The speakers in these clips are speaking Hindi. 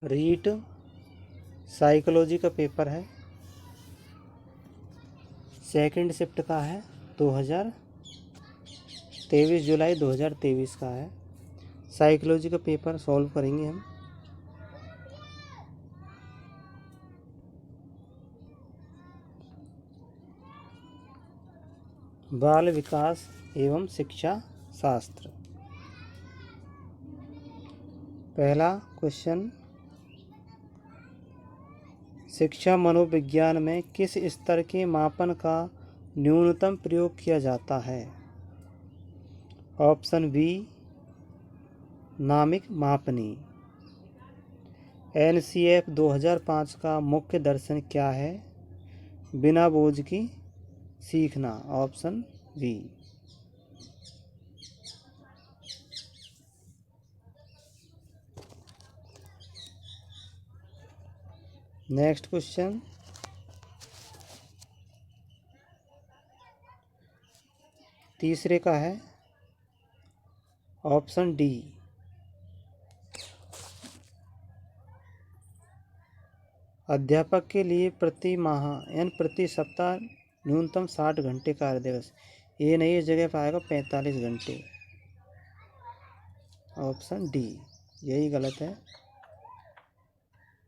रीट साइकोलॉजी का पेपर है, सेकंड शिफ्ट का है, 23 जुलाई 2023 का है। साइकोलॉजी का पेपर सॉल्व करेंगे हम। बाल विकास एवं शिक्षा शास्त्र। पहला क्वेश्चन, शिक्षा मनोविज्ञान में किस स्तर के मापन का न्यूनतम प्रयोग किया जाता है? ऑप्शन बी, नामिक मापनी। NCF 2005 का मुख्य दर्शन क्या है? बिना बोझ की सीखना। Option B. नेक्स्ट क्वेश्चन, तीसरे का है, ऑप्शन डी। अध्यापक के लिए प्रति माह यानी प्रति सप्ताह न्यूनतम 60 घंटे कार्य दिवस। ये नहीं, इस जगह पर आएगा 45 घंटे। ऑप्शन डी यही गलत है।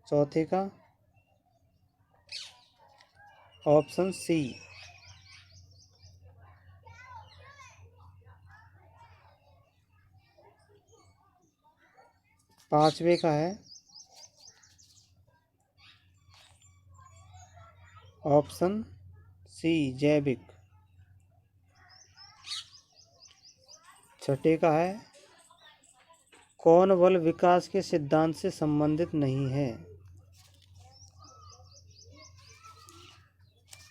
चौथे का, ऑप्शन सी। पांचवे का है, ऑप्शन सी, जैविक। छठे का है, कौन बल विकास के सिद्धांत से संबंधित नहीं है?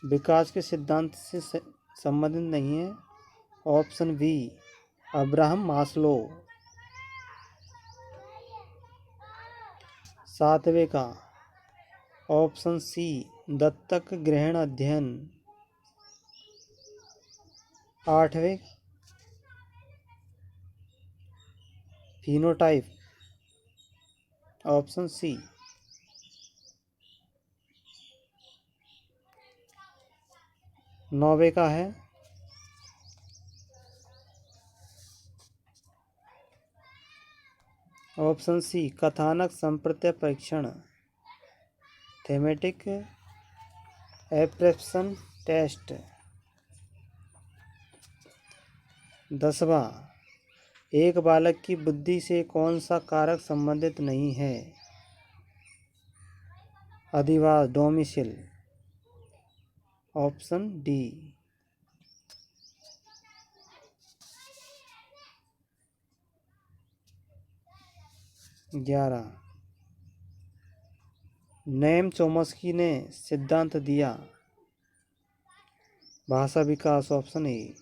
विकास के सिद्धांत से संबंधित नहीं है। Option B, Abraham Maslow. सातवें का, ऑप्शन सी, दत्तक ग्रहण अध्ययन। आठवें, फिनोटाइप। Option C. नौवे का है, ऑप्शन सी, कथानक संप्रत्यय परीक्षण, थेमेटिक एप्रेप्शन टेस्ट। 10वां, एक बालक की बुद्धि से कौन सा कारक संबंधित नहीं है? अधिवास, डोमिसिल। Option D. 11, नोम चोम्स्की ने सिद्धांत दिया। भाषा विकास। Option A.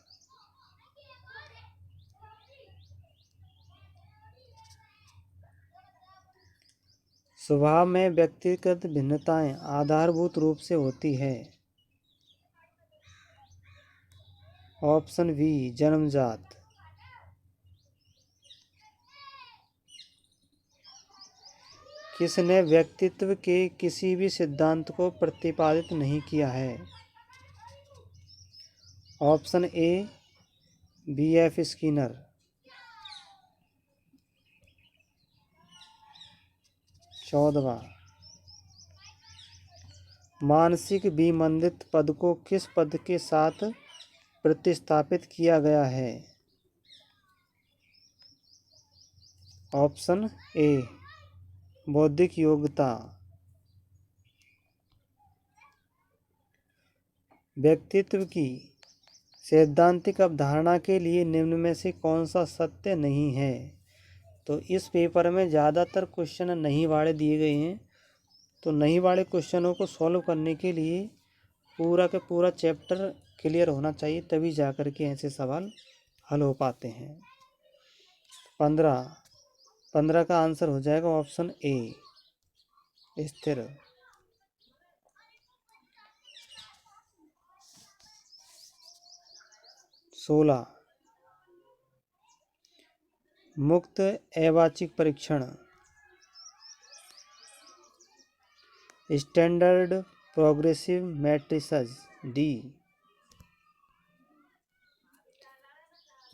स्वभाव में व्यक्तिगत भिन्नताएं आधारभूत रूप से होती है। ऑप्शन बी, जन्मजात। किसने व्यक्तित्व के किसी भी सिद्धांत को प्रतिपादित नहीं किया है? Option A, BF Skinner. 14वां, मानसिक विमंदित पद को किस पद के साथ प्रतिस्थापित किया गया है? ऑप्शन ए, बौद्धिक योग्यता। व्यक्तित्व की सैद्धांतिक अवधारणा के लिए निम्न में से कौन सा सत्य नहीं है? तो इस पेपर में ज़्यादातर क्वेश्चन नहीं वाले दिए गए हैं, तो नहीं वाले क्वेश्चनों को सॉल्व करने के लिए पूरा का पूरा चैप्टर क्लियर होना चाहिए, तभी जा कर के ऐसे सवाल हल हो पाते हैं। 15 का आंसर हो जाएगा ऑप्शन ए, स्थिर। 16, मुक्त अवाचिक परीक्षण। Standard progressive matrices, D.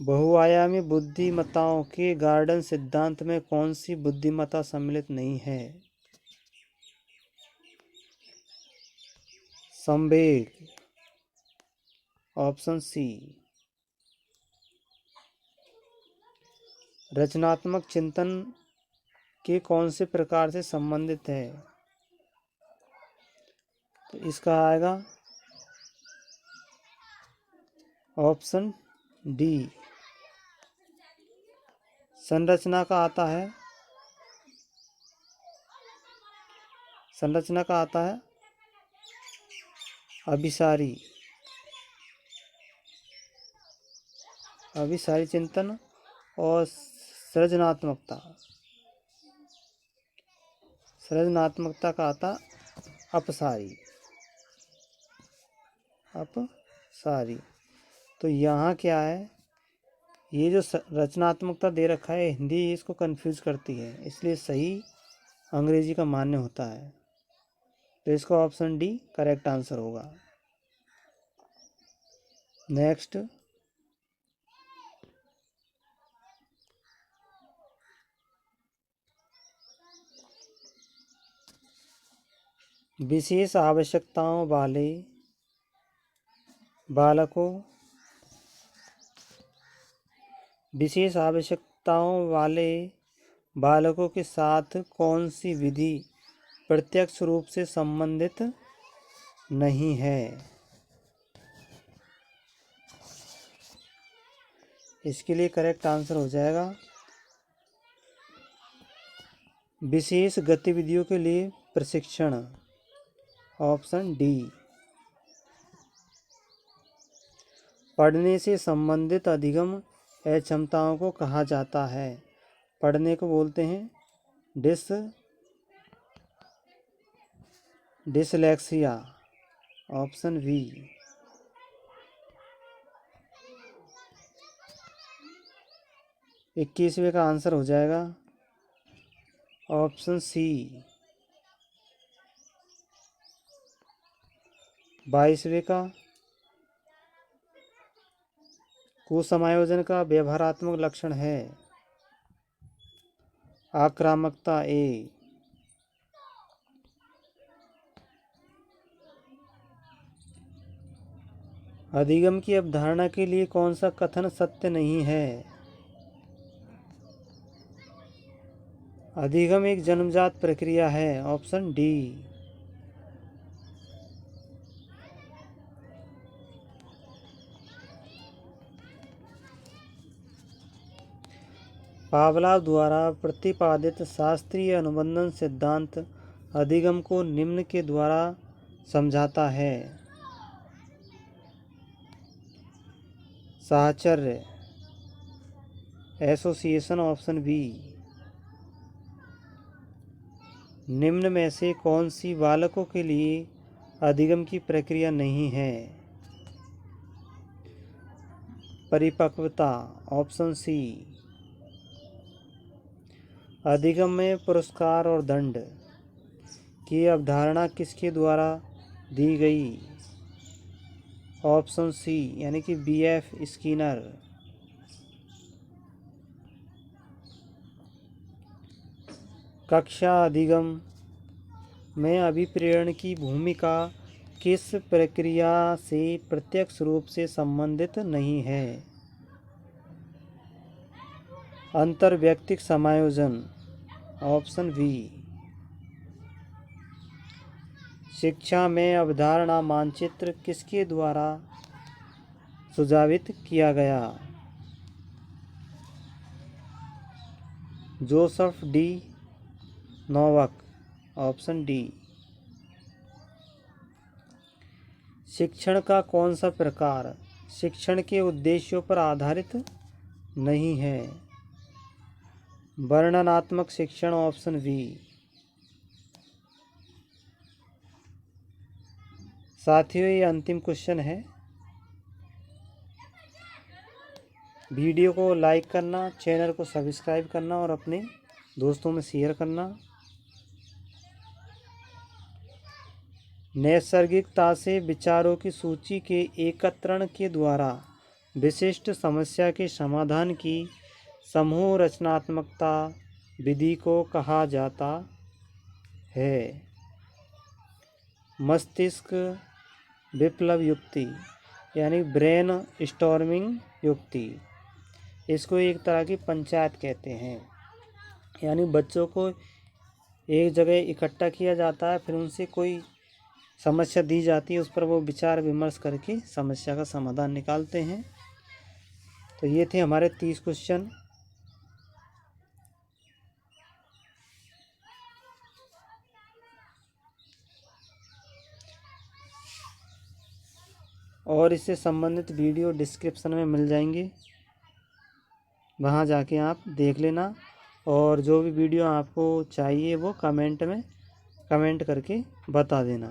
बहुआयामी बुद्धिमत्ताओं के गॉर्डन सिद्धांत में कौन सी बुद्धिमत्ता सम्मिलित नहीं है? संवेग, ऑप्शन सी। रचनात्मक चिंतन के कौन से प्रकार से संबंधित है? तो इसका आएगा ऑप्शन डी। संरचना का आता है, संरचना का आता है अभिसारी, अभिसारी चिंतन, और सृजनात्मकता, सृजनात्मकता का आता अपसारी, अपसारी। तो यहाँ क्या है, ये जो रचनात्मकता दे रखा है, हिंदी इसको कंफ्यूज करती है, इसलिए सही अंग्रेजी का मान्य होता है। तो इसका ऑप्शन डी करेक्ट आंसर होगा। नेक्स्ट, विशेष आवश्यकताओं वाले बालकों, विशेष आवश्यकताओं वाले बालकों के साथ कौन सी विधि प्रत्यक्ष रूप से संबंधित नहीं है? इसके लिए करेक्ट आंसर हो जाएगा विशेष गतिविधियों के लिए प्रशिक्षण, ऑप्शन डी। पढ़ने से संबंधित अधिगम अक्षमताओं को कहा जाता है? पढ़ने को बोलते हैं डिसलेक्सिया, ऑप्शन बी। 21वें का आंसर हो जाएगा ऑप्शन सी। 22वें का कुसमायोजन का व्यवहारात्मक लक्षण है आक्रामकता, ए। अधिगम की अवधारणा के लिए कौन सा कथन सत्य नहीं है? अधिगम एक जन्मजात प्रक्रिया है, ऑप्शन डी। पावलोव द्वारा प्रतिपादित शास्त्रीय अनुबंधन सिद्धांत अधिगम को निम्न के द्वारा समझाता है: साहचर्य, एसोसिएशन, ऑप्शन बी। निम्न में से कौन सी बालकों के लिए अधिगम की प्रक्रिया नहीं है? परिपक्वता, ऑप्शन सी। अधिगम में पुरस्कार और दंड की अवधारणा किसके द्वारा दी गई? ऑप्शन सी, यानी कि B.F. स्किनर। कक्षा अधिगम में अभिप्रेरण की भूमिका किस प्रक्रिया से प्रत्यक्ष रूप से संबंधित नहीं है? अंतर्वैयक्तिक समायोजन, ऑप्शन बी। शिक्षा में अवधारणा मानचित्र किसके द्वारा सुझावित किया गया? Joseph D Novak, option D. शिक्षण का कौन सा प्रकार शिक्षण के उद्देश्यों पर आधारित नहीं है? वर्णनात्मक शिक्षण, ऑप्शन बी। साथियों, ये अंतिम क्वेश्चन है। वीडियो को लाइक करना, चैनल को सब्सक्राइब करना और अपने दोस्तों में शेयर करना। नैसर्गिकता से विचारों की सूची के एकत्रण के द्वारा विशिष्ट समस्या के समाधान की समूह रचनात्मकता विधि को कहा जाता है। मस्तिष्क विप्लव युक्ति यानी ब्रेन स्टॉर्मिंग युक्ति, इसको एक तरह की पंचायत कहते हैं। यानी बच्चों को एक जगह इकट्ठा किया जाता है, फिर उनसे कोई समस्या दी जाती है, उस पर वो विचार विमर्श करके समस्या का समाधान निकालते हैं। तो ये थे हमारे 30 क्वेश्चन। और इससे संबंधित वीडियो डिस्क्रिप्शन में मिल जाएंगे, वहाँ जाके आप देख लेना। और जो भी वीडियो आपको चाहिए वो कमेंट में कमेंट करके बता देना।